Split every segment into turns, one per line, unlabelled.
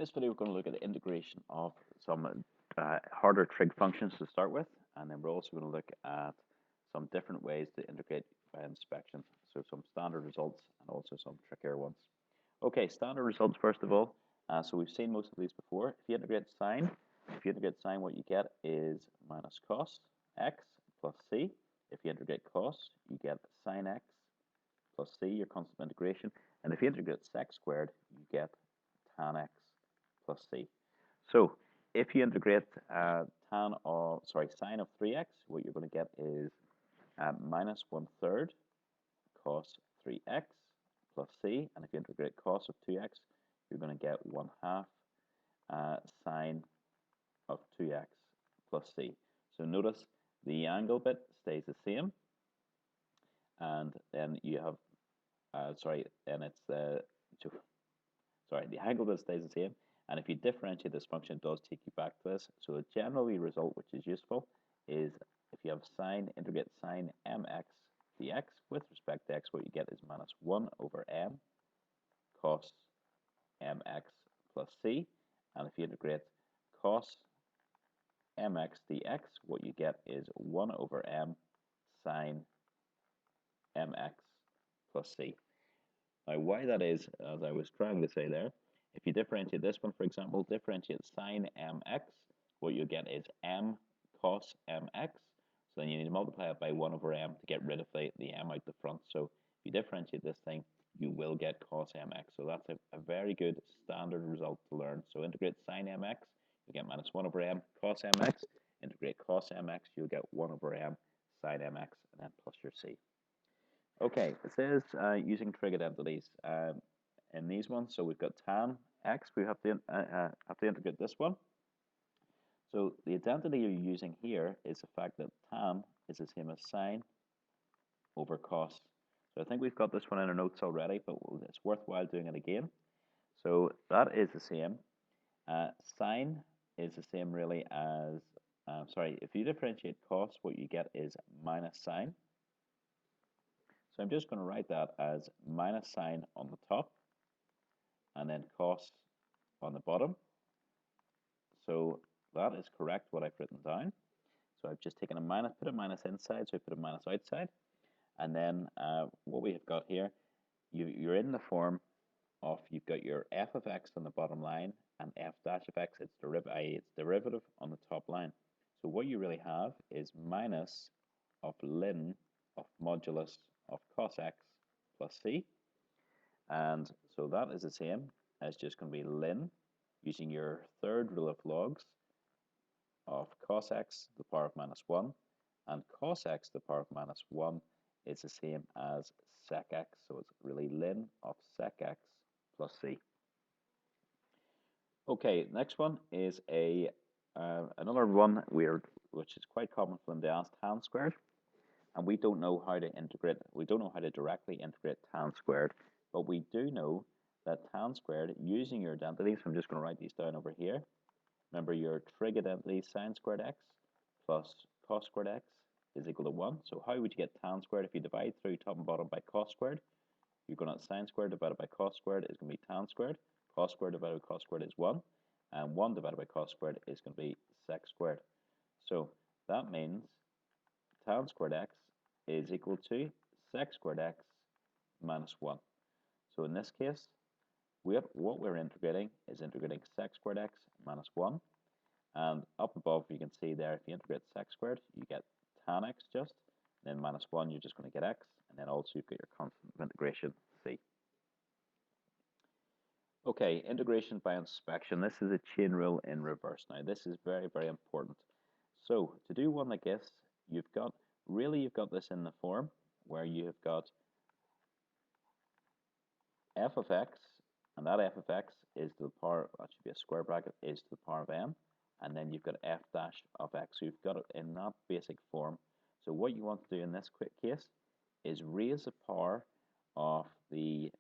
this video, we're going to look at the integration of some harder trig functions to start with, and then we're also going to look at some different ways to integrate by inspection. So some standard results and also some trickier ones. Okay, standard results first of all. So we've seen most of these before. If you integrate sine, what you get is minus cos x plus c. If you integrate cos, you get sine x plus c, your constant of integration. And if you integrate sec squared, you get tan x plus c. So if you integrate sine of 3x, what you're going to get is minus 1/3 cos 3x plus c. And if you integrate cos of 2x, you're going to get 1/2 sine of 2x plus c. So notice the angle bit stays the same, and then you have the angle bit stays the same. And if you differentiate this function, it does take you back to this. So a generally result which is useful is if you have sine, integrate sine mx dx with respect to x, what you get is minus 1/m cos mx plus c. And if you integrate cos mx dx, what you get is 1/m sine mx plus c. Now, why that is, as I was trying to say there, if you differentiate this one, for example, differentiate sine mx, what you get is m cos mx. So then you need to multiply it by 1/m to get rid of the m out the front. So if you differentiate this thing, you will get cos mx. So that's a very good standard result to learn. So integrate sine mx, you get minus 1/m cos mx. Integrate cos mx, you'll get 1/m sine mx, and then plus your c. Okay, it says using trig identities in these ones. So we've got tan x. We have to integrate this one. So the identity you're using here is the fact that tan is the same as sine over cos. So I think we've got this one in our notes already, but it's worthwhile doing it again. So that is the same. Sine is the same really as, if you differentiate cos, what you get is minus sine. So I'm just going to write that as minus sine on the top and then cos on the bottom. So that is correct what I've written down. So I've just taken a minus, put a minus inside, so I put a minus outside. And then what we have got here, you're in the form of, you've got your f of x on the bottom line and f dash of x, it's derivative on the top line. So what you really have is minus of ln of modulus of cos x plus c. And so that is the same as just going to be ln, using your third rule of logs, of cos x to the power of minus 1. And cos x to the power of minus 1 is the same as sec x. So it's really ln of sec x plus c. Okay, next one is another one which is quite common for them to ask, tan squared. And we don't know how to integrate, we don't know how to directly integrate tan squared, but we do know that tan squared, using your identity, so I'm just going to write these down over here. Remember your trig identity, sine squared x plus cos squared x is equal to 1. So how would you get tan squared if you divide through top and bottom by cos squared? You're going to sine squared divided by cos squared is going to be tan squared. Cos squared divided by cos squared is 1. And 1 divided by cos squared is going to be sec squared. So that means tan squared x is equal to sec squared x minus 1. So in this case, what we're integrating is integrating sec squared x minus 1. And up above, you can see there, if you integrate sec squared, you get tan x just. And then minus 1, you're just going to get x. And then also you've got your constant of integration, c. Okay, integration by inspection. This is a chain rule in reverse. Now, this is very, very important. So to do one like this, you've got this in the form where you have got f of x, and that f of x is to the power, that should be a square bracket, is to the power of m, and then you've got f dash of x. So you've got it in that basic form. So what you want to do in this quick case is raise the power of the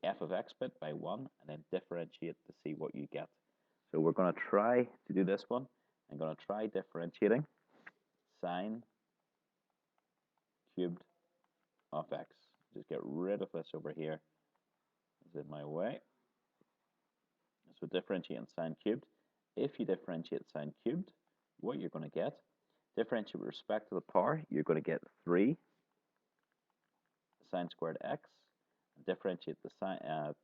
f of x bit by 1 and then differentiate to see what you get. So we're going to try to do this one. I'm going to try differentiating sine cubed of x. Just get rid of this over here. It's in my way. So differentiating sine cubed. If you differentiate sine cubed, what you're going to get, differentiate with respect to the power, you're going to get 3 sine squared x. Differentiate the sine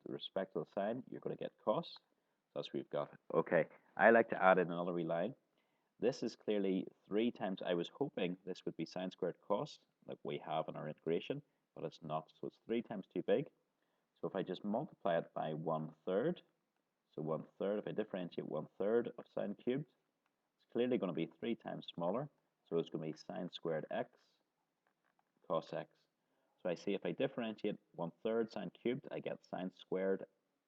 with respect to the sine, you're going to get cos. That's what we've got. Okay, I like to add in another wee line. This is clearly 3 times, I was hoping this would be sine squared cos, like we have in our integration, but it's not, so it's 3 times too big. So if I just multiply it by 1/3, so 1/3, if I differentiate 1/3 of sine cubed, it's clearly going to be 3 times smaller, so it's going to be sine squared x cos x. So I see if I differentiate 1/3 sine cubed, I get sine squared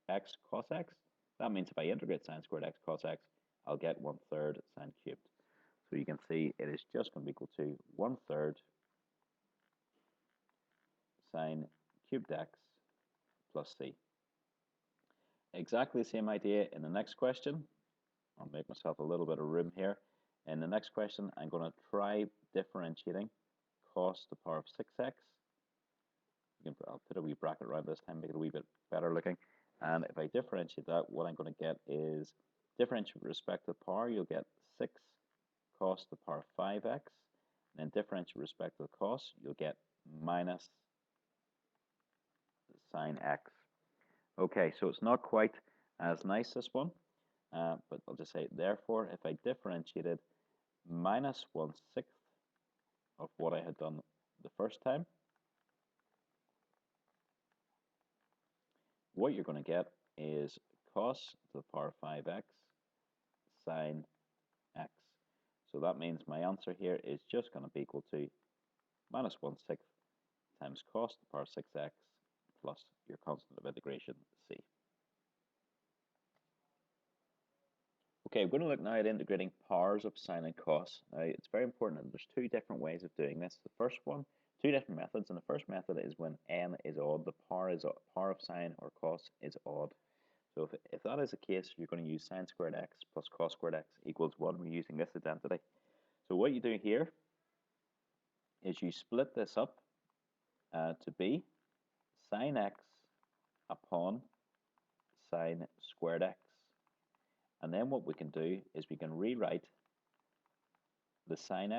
x cos x. That means if I integrate sine squared x cos x, I'll get 1/3 sine cubed. So you can see it is just going to be equal to 1/3 sine cubed x plus c. Exactly the same idea in the next question. I'll make myself a little bit of room here. In the next question, I'm going to try differentiating cos the power of 6x. I'll put a wee bracket around this time, make it a wee bit better looking. And if I differentiate that, what I'm going to get is differentiate with respect to the power, you'll get 6 cos the power of 5x. And then differentiate with respect to the cos, you'll get minus sine x. Okay, so it's not quite as nice, this one, but I'll just say, therefore, if I differentiated minus 1/6 of what I had done the first time, what you're going to get is cos to the power of 5x sine x. So that means my answer here is just going to be equal to minus 1/6 times cos to the power of 6x plus your constant of integration c. Okay, we're going to look now at integrating powers of sine and cos. Now, it's very important that there's 2 different ways of doing this. The first one, 2 different methods, and the first method is when n is odd, the power of sine or cos is odd. So if that is the case, you're going to use sine squared x plus cos squared x equals 1. We're using this identity. So what you do here is you split this up to be sine x upon sine squared x. And then what we can do is we can rewrite the sine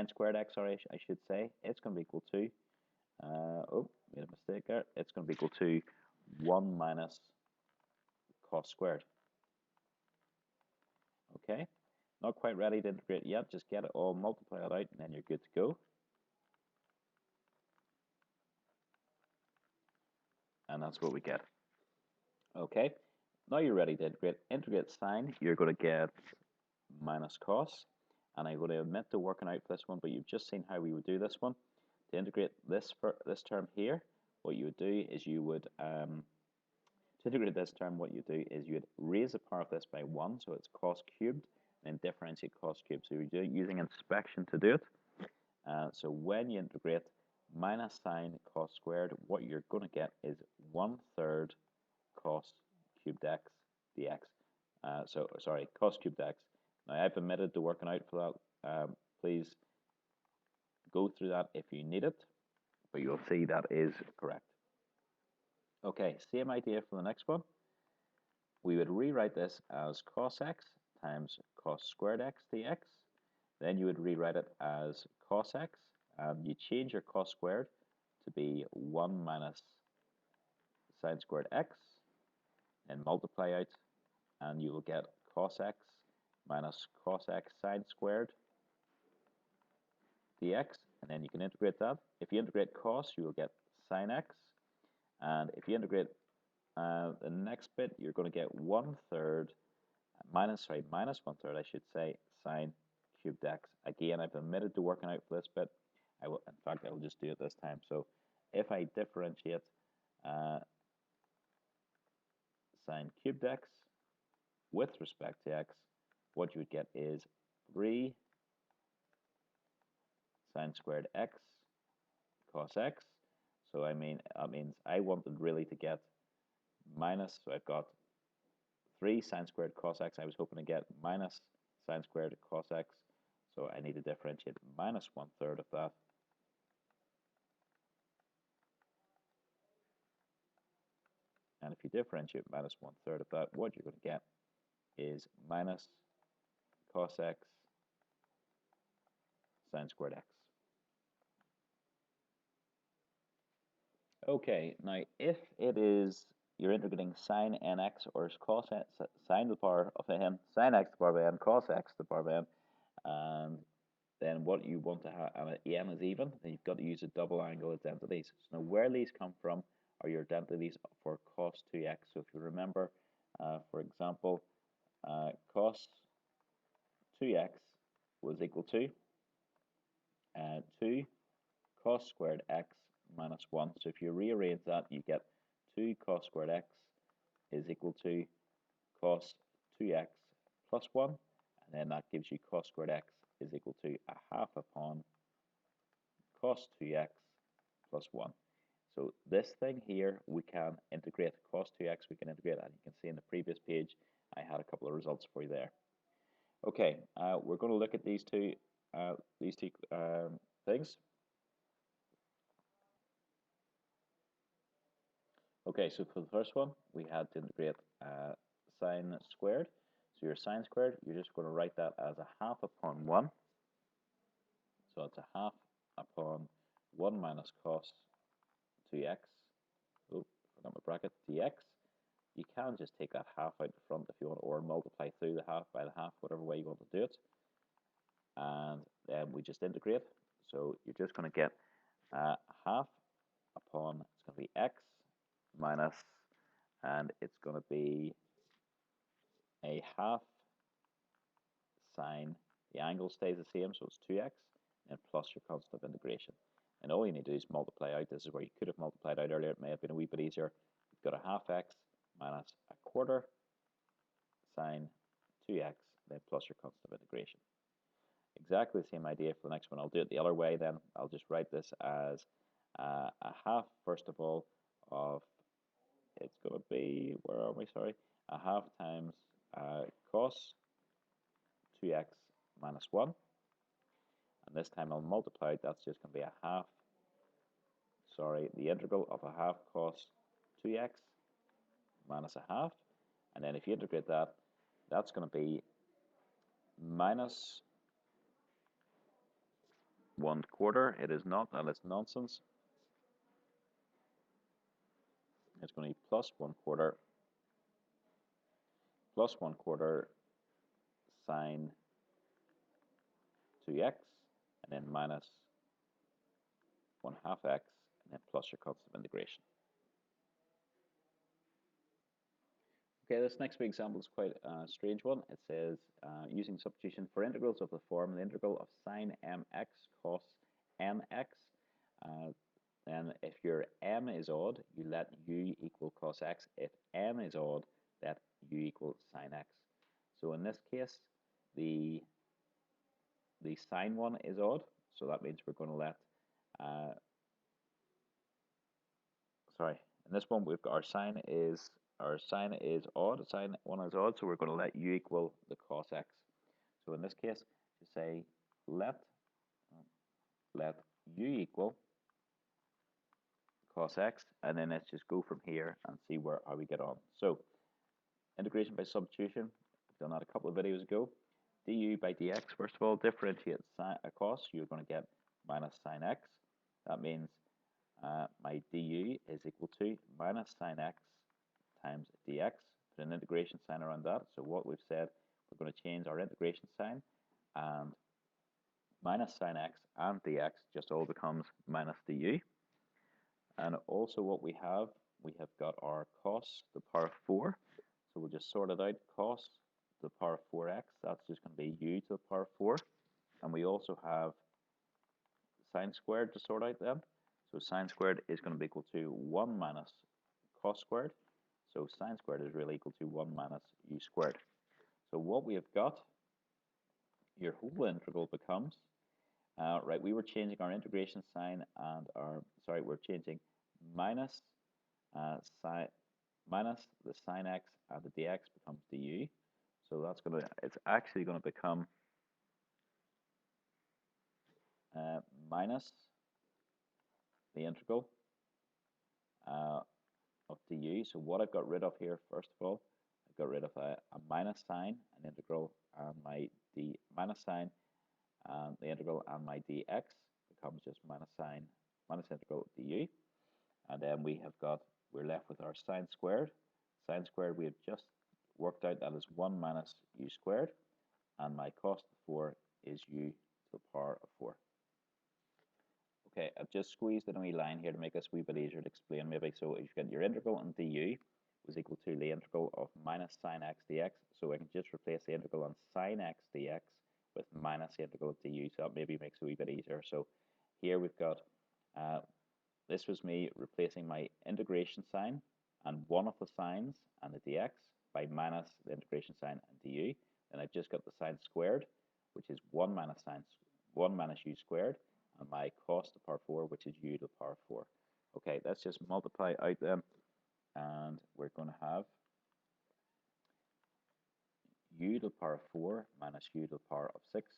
squared x, sorry, I should say, it's going to be equal to, oh, made a mistake there, it's going to be equal to 1 minus cos squared. Okay, not quite ready to integrate yet, just get it all, multiply it out, and then you're good to go. And that's what we get. Okay, now you're ready to integrate sine, you're going to get minus cos, and I'm going to omit the working out for this one, but you've just seen how we would do this one. To integrate this term here, what you would do is you would, to integrate this term, what you do is you would raise the power of this by 1, so it's cos cubed, and differentiate cos cubed. So you're using inspection to do it. So when you integrate minus sine cos squared, what you're going to get is 1/3 cos cubed x dx. Cos cubed x. Now I've omitted the working out for that. Please go through that if you need it, but you'll see that is correct. Okay, same idea for the next one. We would rewrite this as cos x times cos squared x dx. Then you would rewrite it as cos x, and you change your cos squared to be 1 minus sine squared x, and multiply out, and you will get cos x minus cos x sine squared dx, and then you can integrate that. If you integrate cos, you will get sine x, and if you integrate the next bit, you're going to get 1/3 minus 1/3, I should say, sine cubed x. Again, I've omitted the working out for this bit. I will just do it this time. So if I differentiate sine cubed x with respect to x, what you would get is 3 sine squared x cos x. So that means I wanted really to get minus, so I've got 3 sine squared cos x. I was hoping to get minus sine squared cos x. So I need to differentiate minus 1/3 of that. And if you differentiate minus 1/3 of that, what you're going to get is minus cos x sine squared x. Okay, now if it is you're integrating sine nx or cos x, sine to the power of n, sine x to the power of n, cos x to the power of n, and then what you want to have, and n is even, then you've got to use a double angle identities. So now where these come from are your identities for cos 2x. So if you remember, for example, cos 2x was equal to 2 cos squared x minus 1. So if you rearrange that, you get 2 cos squared x is equal to cos 2x plus 1, and then that gives you cos squared x is equal to a half upon cos 2x plus 1. So this thing here, we can integrate cos 2x, we can integrate, and you can see in the previous page, I had a couple of results for you there. Okay, we're going to look at these two things. Okay, so for the first one, we had to integrate sine squared. So your sine squared, you're just going to write that as a half upon 1. So it's a half upon 1 minus cos 2x. Oh, forgot my bracket, dx. You can just take that half out the front if you want, or multiply through the half by the half, whatever way you want to do it. And then we just integrate. So you're just going to get half upon, it's going to be x minus, and it's going to be a half sine, the angle stays the same, so it's 2x, and plus your constant of integration. And all you need to do is multiply out. This is where you could have multiplied out earlier. It may have been a wee bit easier. You've got a half x minus a quarter sine 2x, then plus your constant of integration. Exactly the same idea for the next one. I'll do it the other way then. I'll just write this as a half, first of all, of, it's going to be, where are we, sorry, a half times cos 2x minus 1. And this time I'll multiply it. That's just going to be a half, sorry, the integral of a half cos 2x minus a half. And then if you integrate that, that's going to be minus 1/4. It is not, and it's nonsense. It's going to be plus 1/4 sine 2x, and then minus 1/2x, and then plus your constant of integration. Okay, this next big example is quite a strange one. It says, using substitution for integrals of the form, the integral of sine mx cos mx. Then if your m is odd, you let u equal cos x. If m is odd, let u equal sine x. So in this case, the sine one is odd, so that means we're going to let, sorry, in this one we've got our sine is odd, sine one is odd, so we're going to let u equal the cos x. So in this case, you say let u equal cos x, and then let's just go from here and see how we get on. So integration by substitution, we've done that a couple of videos ago. Du by dx, first of all, differentiate cos, you're going to get minus sine x. That means my du is equal to minus sine x times dx. Put an integration sign around that. So what we've said, we're going to change our integration sign, and minus sine x and dx just all becomes minus du. And also what we have got our cos the power of 4. So we'll just sort it out. Cos to the power of 4x, that's just going to be u to the power of 4. And we also have sine squared to sort out then. So sine squared is going to be equal to 1 minus cos squared. So sine squared is really equal to 1 minus u squared. So what we have got, your whole integral becomes, right, we were changing our integration sign and we're changing minus the sine x and the dx becomes du. So it's actually going to become minus the integral of du. So what I've got rid of here, first of all, I've got rid of a minus sign, an integral, and my d minus sign, and the integral, and my dx becomes just minus sign minus integral du. And then we're left with our sine squared. Sine squared we have just worked out that is 1 minus u squared, and my cos of 4 is u to the power of 4. Okay, I've just squeezed in a wee line here to make this a wee bit easier to explain maybe. So if you get your integral in du was equal to the integral of minus sine x dx, so I can just replace the integral on sine x dx with minus the integral of du, so that maybe makes it a wee bit easier. So here we've got, this was me replacing my integration sign and one of the signs and the dx by minus the integration sign and du. Then I've just got the sine squared, which is 1 minus u squared, and my cos to the power 4, which is u to the power 4. Okay, let's just multiply out them, and we're going to have u to the power 4 minus u to the power of 6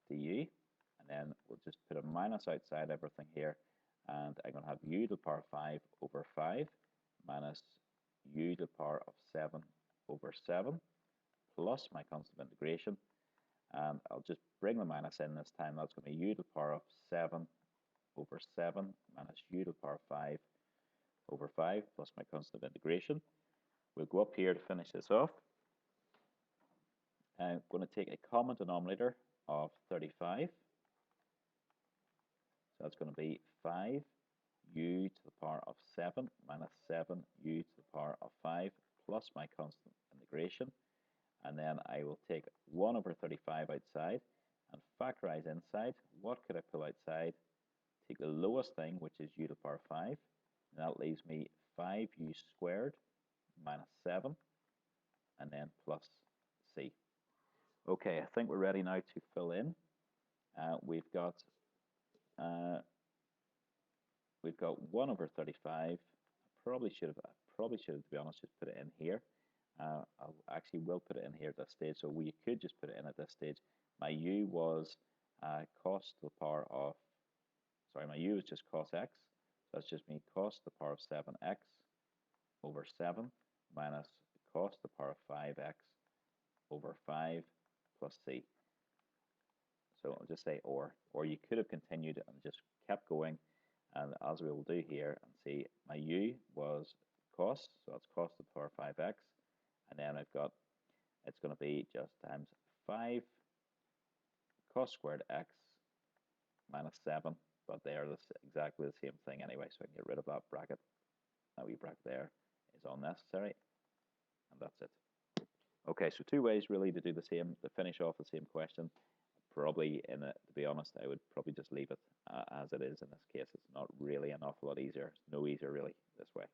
du, and then we'll just put a minus outside everything here, and I'm going to have u to the power 5 over 5 minus u to the power of 7 over 7 plus my constant of integration, and I'll just bring the minus in this time. That's going to be u to the power of 7 over 7 minus u to the power 5 over 5 plus my constant of integration. We'll go up here to finish this off. I'm going to take a common denominator of 35. So that's going to be 5 u to the power of 7 minus 7 u to the power of 5 plus my constant integration. And then I will take 1 over 35 outside and factorize inside. What could I pull outside? Take the lowest thing, which is u to the power 5, and that leaves me 5u squared minus 7, and then plus c. Okay, I think we're ready now to fill in. We've got 1 over 35. I probably should have, to be honest, just put it in here. I will put it in here at this stage, so we could just put it in at this stage. My u was cos to the power of, sorry, my u is just cos x. So that's just me cos to the power of 7x over 7 minus cos to the power of 5x over 5 plus c. So I'll just say or you could have continued and just kept going, and as we will do here, and see my u was cos, so that's cos to the power of 5x, and then I've got, it's going to be just times 5 cos squared x minus 7, but they are exactly the same thing anyway, so I can get rid of that bracket. That wee bracket there is unnecessary, and that's it. Okay, so two ways really to do the same, to finish off the same question. Probably, to be honest, I would probably just leave it as it is in this case. It's not really an awful lot easier. It's no easier really this way.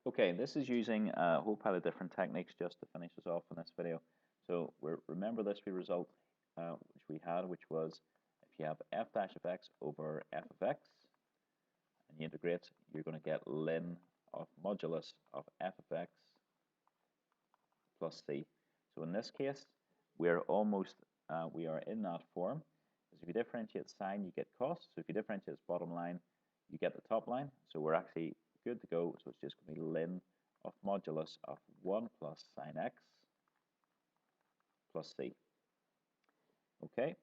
Okay, this is using a whole pile of different techniques just to finish us off in this video. So remember this result which we had, which was if you have f dash of x over f of x, and you integrate, you're going to get ln of modulus of f of x plus c. So in this case, we're almost, we are in that form. Because if you differentiate sine, you get cos. So if you differentiate its bottom line, you get the top line. So we're actually good to go. So it's just going to be ln of modulus of 1 plus sine x plus c. Okay.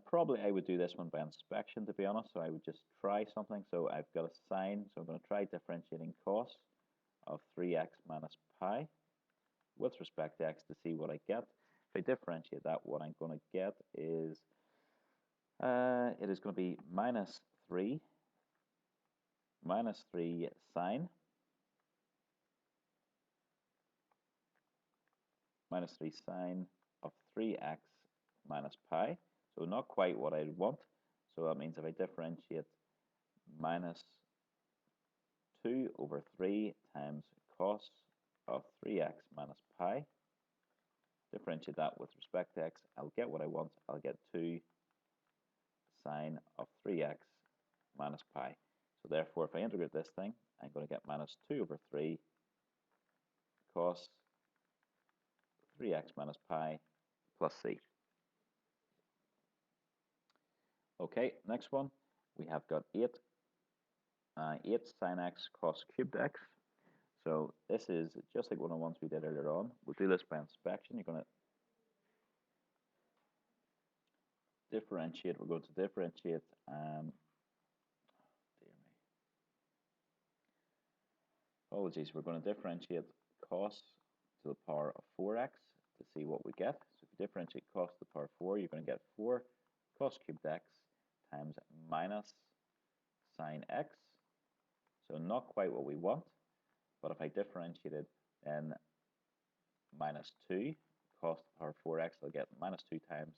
Probably I would do this one by inspection, to be honest. So I would just try something. So I've got a sine. So I'm going to try differentiating cos of 3x minus pi with respect to x to see what I get. If I differentiate that, what I'm going to get is, it is going to be minus 3 sine of 3x minus pi. So not quite what I want. So that means if I differentiate minus 2 over 3 times cos of 3x minus pi, differentiate that with respect to x, I'll get what I want. I'll get 2 sine of 3x minus pi. So therefore, if I integrate this thing, I'm going to get minus 2 over 3 cos 3x minus pi plus c. Okay, next one. we have got 8 sine x cos cubed x. So this is just like one of the ones we did earlier on. We'll do this by inspection. You're going to differentiate. We're going to differentiate, dear me, apologies, we're going to differentiate cos to the power of 4x to see what we get. So if you differentiate cos to the power of 4, you're going to get 4 cos cubed x times minus sine x. So not quite what we want, but if I differentiate it, then minus 2 cos to the power of 4x, I'll get minus 2 times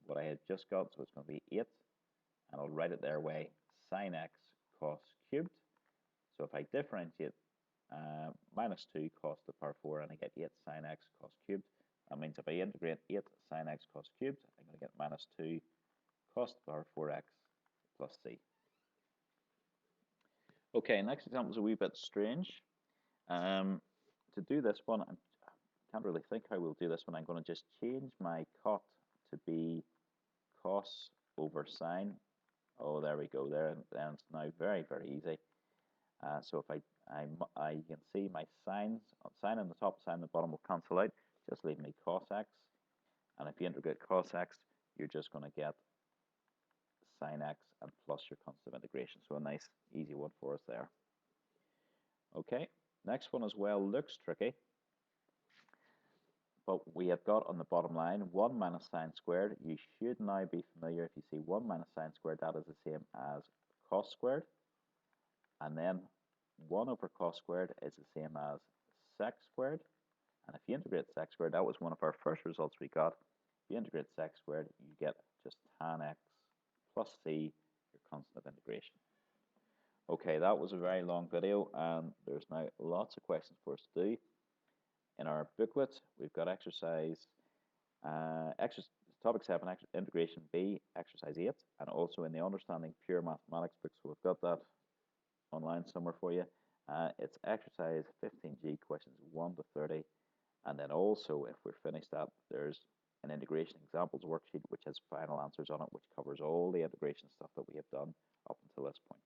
what I had just got, so it's going to be 8, and I'll write it their way, sine x cos cubed. So if I differentiate minus 2 cos to the power of 4, and I get 8 sine x cos cubed, that means if I integrate 8 sine x cos cubed, I'm going to get minus 2 cos to the power of 4x plus c. Okay, next example is a wee bit strange. To do this one, I can't really think how we'll do this one. I'm going to just change my cot to be cos over sine. Oh, there we go. There, then it's now very, very easy. So if I can see my sine on the top, sine on the bottom will cancel out. Just leave me cos x. And if you integrate cos x, you're just going to get sine x and plus your constant of integration. So a nice, easy one for us there. Okay, next one as well looks tricky. But we have got on the bottom line 1 minus sine squared. You should now be familiar if you see 1 minus sine squared, that is the same as cos squared. And then 1 over cos squared is the same as sec squared. And if you integrate sec squared, that was one of our first results we got. If you integrate sec squared, you get just tan x plus c, your constant of integration. Okay, that was a very long video, and there's now lots of questions for us to do. In our booklet, we've got topic 7, integration B, exercise 8, and also in the Understanding Pure Mathematics book, so we've got that online somewhere for you. It's exercise 15G, questions 1 to 30, and then also, if we're finished that, there's an integration examples worksheet which has final answers on it, which covers all the integration stuff that we have done up until this point.